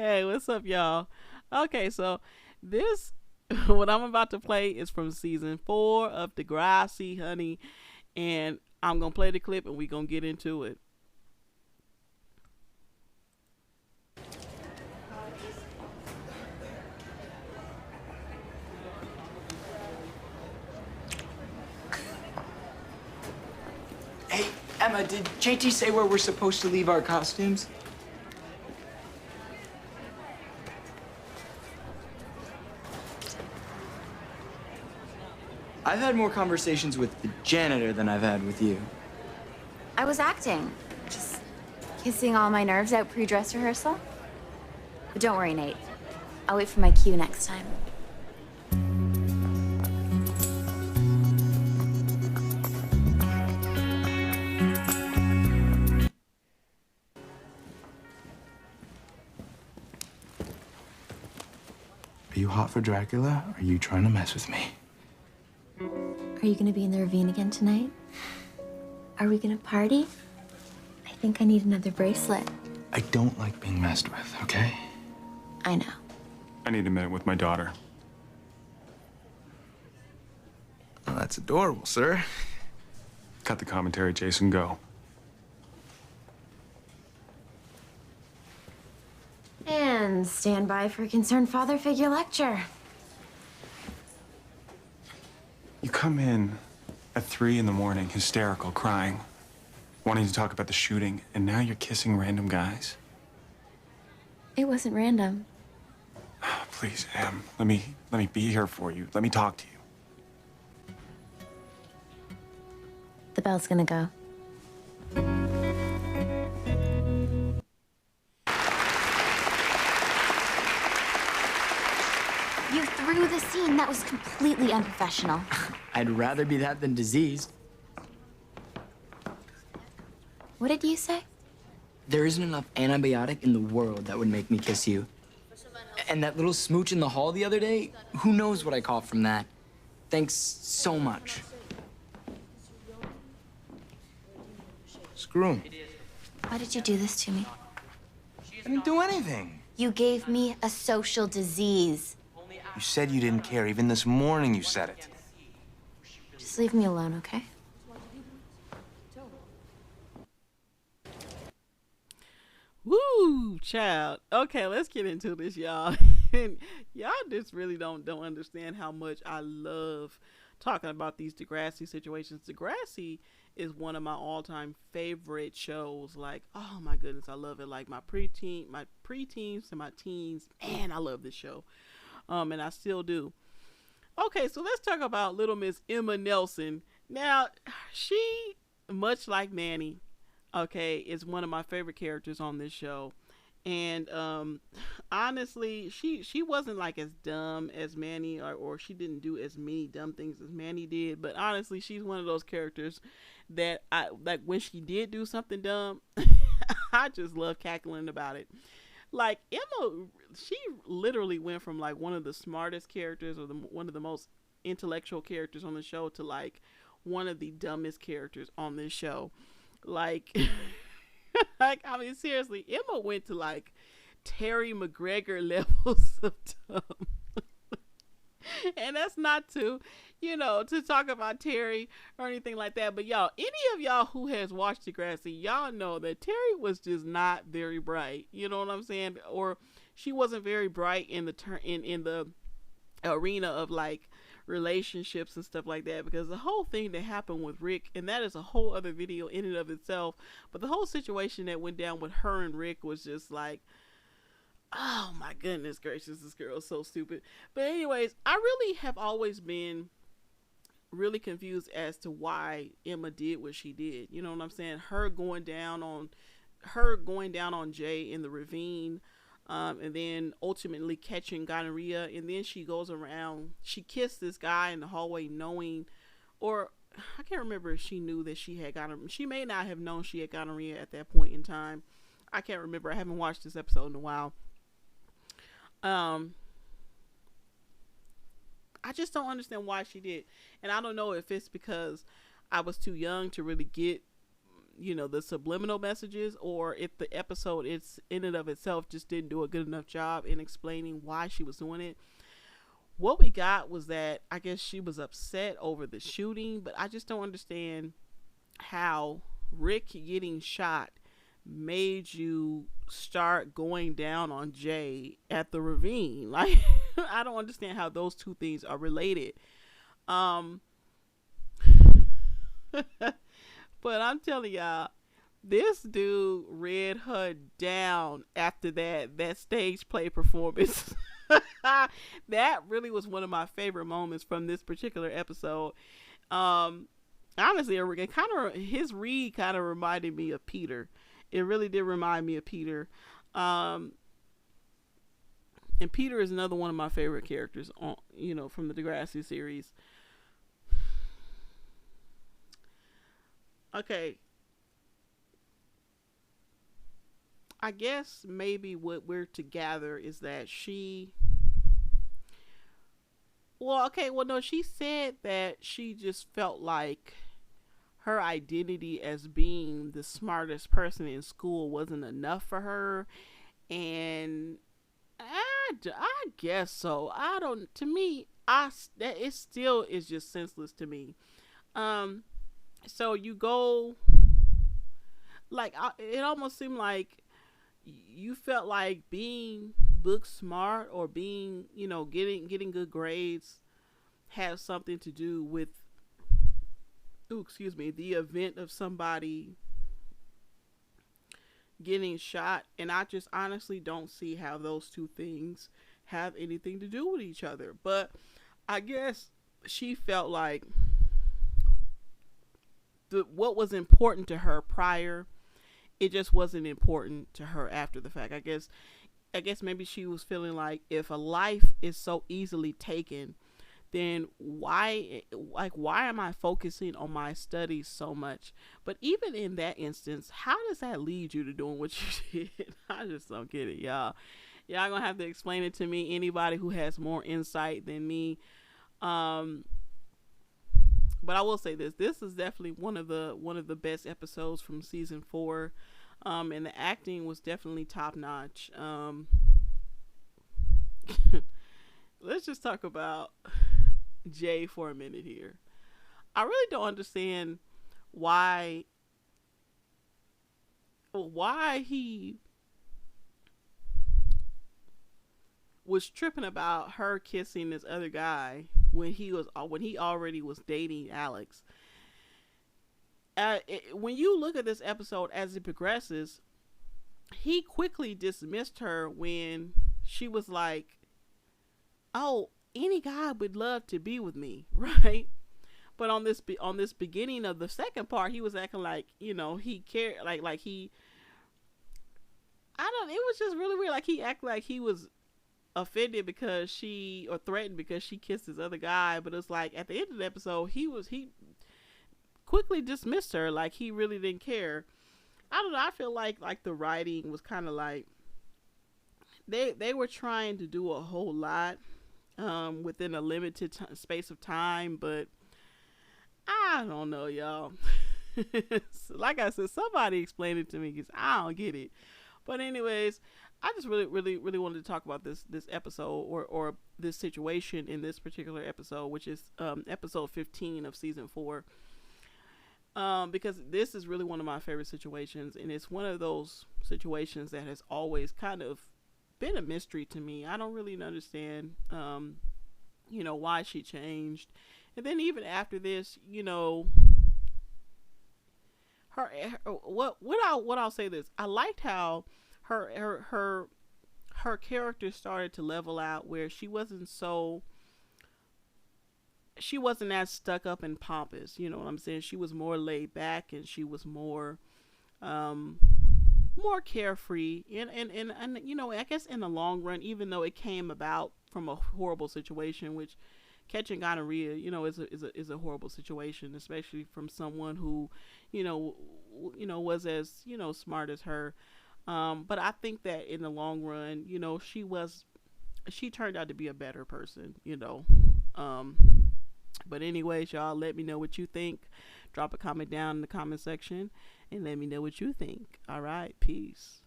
Hey, what's up, y'all? Okay, so this what I'm about to play is from season 4 of Degrassi, honey, and I'm gonna play the clip and we gonna get into it. Hey, Emma, did JT say where we're supposed to leave our costumes? I've had more conversations with the janitor than I've had with you. I was acting. Just kissing all my nerves out pre-dress rehearsal. But don't worry, Nate. I'll wait for my cue next time. Are you hot for Dracula, or are you trying to mess with me? Are you gonna be in the ravine again tonight? Are we gonna party? I think I need another bracelet. I don't like being messed with, okay? I know. I need a minute with my daughter. Well, that's adorable, sir. Cut the commentary, Jason, go. And stand by for a concerned father figure lecture. You come in at 3 in the morning, hysterical, crying, wanting to talk about the shooting, and now you're kissing random guys? It wasn't random. Please, Em, let me be here for you. Let me talk to you. The bell's gonna go. You threw the scene. That was completely unprofessional. I'd rather be that than diseased. What did you say? There isn't enough antibiotic in the world that would make me kiss you. And that little smooch in the hall the other day, who knows what I caught from that. Thanks so much. Screw him. Why did you do this to me? I didn't do anything. You gave me a social disease. You said you didn't care. Even this morning you said it. Just leave me alone, okay? Woo, child. Okay, let's get into this, y'all. And y'all just really don't understand how much I love talking about these Degrassi situations. Degrassi is one of my all-time favorite shows. Like, oh my goodness, I love it. Like my preteens to my teens, man, I love this show. And I still do. Okay, so let's talk about Little Miss Emma Nelson. Now, she, much like Manny, okay, is one of my favorite characters on this show. And honestly, she wasn't like as dumb as Manny, or she didn't do as many dumb things as Manny did. But honestly, she's one of those characters that I like. When she did do something dumb, I just love cackling about it. Like Emma, she literally went from like one of the smartest characters, or one of the most intellectual characters on the show, to like one of the dumbest characters on this show. Like, like I mean, seriously, Emma went to like Terry McGregor levels of dumb. And that's not to talk about Terry or anything like that. But y'all, any of y'all who has watched Degrassi, y'all know that Terry was just not very bright. You know what I'm saying? Or she wasn't very bright in the in the arena of like relationships and stuff like that, because the whole thing that happened with Rick, and that is a whole other video in and of itself, but the whole situation that went down with her and Rick was just like, oh my goodness gracious, this girl is so stupid. But anyways, I really have always been really confused as to why Emma did what she did. You know what I'm saying? Her going down on Jay in the ravine, and then ultimately catching gonorrhea, and then she goes around, she kissed this guy in the hallway knowing, or I can't remember if she knew that she had gonorrhea. She may not have known she had gonorrhea at that point in time. I can't remember. I haven't watched this episode in a while. I just don't understand why she did. And I don't know if it's because I was too young to really get the subliminal messages, or if the episode it's in and of itself just didn't do a good enough job in explaining why she was doing it. What we got was that I guess she was upset over the shooting, but I just don't understand how Rick getting shot made you start going down on Jay at the ravine. Like, I don't understand how those two things are related. But I'm telling y'all, this dude read her down after that stage play performance. That really was one of my favorite moments from this particular episode. Honestly, his read kind of reminded me of Peter. It really did remind me of Peter. And Peter is another one of my favorite characters on, from the Degrassi series. Okay. I guess maybe what we're to gather is that she said that she just felt like her identity as being the smartest person in school wasn't enough for her, and I guess so. It still is just senseless to me. So you go, like, it almost seemed like you felt like being book smart or being, getting good grades has something to do with, the event of somebody getting shot. And I just honestly don't see how those two things have anything to do with each other. But I guess she felt like what was important to her prior, it just wasn't important to her after the fact. I guess maybe she was feeling like, if a life is so easily taken, then why am I focusing on my studies so much? But even in that instance, how does that lead you to doing what you did? I just don't get it, y'all. Y'all gonna have to explain it to me, anybody who has more insight than me. But I will say this is definitely one of the best episodes from season 4. And the acting was definitely top notch. Let's just talk about Jay for a minute here. I really don't understand why he was tripping about her kissing this other guy when he already was dating Alex. When you look at this episode as it progresses, he quickly dismissed her when she was like, "Oh, any guy would love to be with me," right? But on this beginning of the second part, he was acting like, he cared, like he, it was just really weird. Like, he acted like he was offended or threatened because she kissed this other guy. But it's like, at the end of the episode, he quickly dismissed her, like he really didn't care. I don't know. I feel like the writing was kind of like they were trying to do a whole lot within a limited space of time, but I don't know, y'all. Like I said, somebody explain it to me, because I don't get it. But anyways, I just really wanted to talk about this episode or this situation in this particular episode, which is episode 15 of season 4. Because this is really one of my favorite situations, and it's one of those situations that has always kind of been a mystery to me. I don't really understand, why she changed. And then even after this, I'll say this. I liked how her character started to level out, where she wasn't as stuck up and pompous, you know what I'm saying? She was more laid back, and she was more carefree. And I guess in the long run, even though it came about from a horrible situation, which catching gonorrhea, is a horrible situation, especially from someone who, was as, smart as her. But I think that in the long run, she turned out to be a better person, But anyways, y'all, let me know what you think. Drop a comment down in the comment section and let me know what you think. All right, peace.